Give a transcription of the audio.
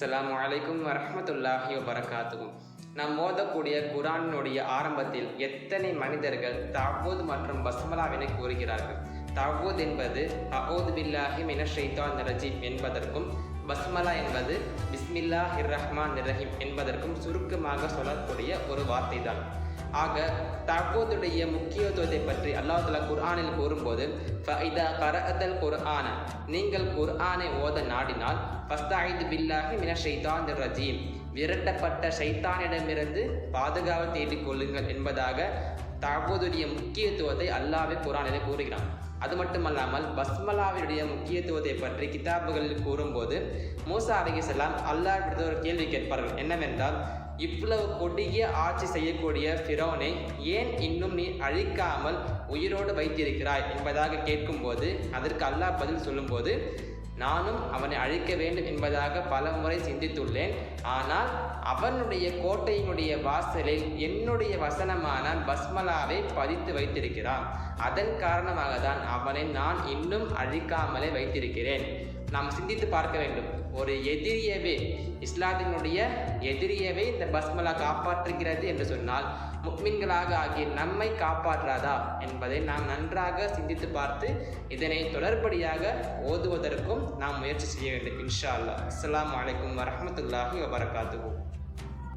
அஸ்ஸலாமு அலைக்கும் வரஹ்மத்துல்லாஹி வபரகாத்துஹு. நாம் ஓதக்கூடிய குர்ஆனுடைய ஆரம்பத்தில் எத்தனை மனிதர்கள் தஅவூத் மற்றும் பஸ்மலாவினை கூறுகிறார்கள். தஅவூத் என்பது அஊது பில்லாஹி மினஷ் ஷைத்தானிர் ரஜீம் என்பதற்கும், பஸ்மலா என்பது பிஸ்மில்லாஹிர் ரஹ்மானிர் ரஹீம் என்பதற்கும் சுருக்கமாக சொல்லக்கூடிய ஒரு வார்த்தை தான். ஆக தஅவூதுடைய முக்கியத்துவத்தை பற்றி அல்லாஹ் தஆலா குர்ஆனில் கூறும்போது, ஃபஇதா கரஅதல் குர்ஆன, நீங்கள் குர்ஆனை ஓத நாடினால், ஃபஸ்தஈது பில்லாஹி மினஷ் ஷைத்தானிர் ரஜீம், விரட்டப்பட்ட ஷைத்தானிடமிருந்து பாதுகாவல் தேடிக் கொள்ளுங்கள் என்பதாக தஅவூதுடைய முக்கியத்துவத்தை அல்லாஹ்வே குர்ஆனிலே கூறுகிறான். அது மட்டுமல்லாமல் பஸ்மலாவினுடைய முக்கியத்துவத்தை பற்றி கிதாபுகளில் கூறும்போது, மூசா அலைஹிஸ்ஸலாம் அல்லாஹ்விடத்தில் ஒரு கேள்வி கேட்பார்கள். என்னவென்றால், இவ்வளவு கொடிய ஆட்சி செய்யக்கூடிய ஃபிரௌனை ஏன் இன்னும் நீ அழிக்காமல் உயிரோடு வைத்திருக்கிறாய் என்பதாக கேட்கும்போது, அதற்கு அல்லாஹ் பதில் சொல்லும்போது, நானும் அவனை அழிக்க வேண்டும் என்பதாக பல முறை சிந்தித்துள்ளேன். ஆனால் அவனுடைய கோட்டையினுடைய வாசலில் என்னுடைய வசனமான பஸ்மலாவை பதித்து வைத்திருக்கிறான். அதன் காரணமாக தான் அவனை நான் இன்னும் அழிக்காமலே வைத்திருக்கிறேன். நாம் சிந்தித்து பார்க்க வேண்டும். ஒரு எதிரியவே, இஸ்லாத்தினுடைய எதிரியவே இந்த பஸ்மலா காப்பாற்றுகிறது என்று சொன்னால், முஃமின்களாக ஆகிய நம்மை காப்பாற்றாதா என்பதை நாம் நன்றாக சிந்தித்து பார்த்து இதனை தொடர்படியாக ஓதுவதற்கும் நாம் முயற்சி செய்ய வேண்டும். இன்ஷா அல்லாஹ். அஸ்ஸலாமு அலைக்கும் வரஹ்மத்துல்லாஹி வபரகாத்துஹு.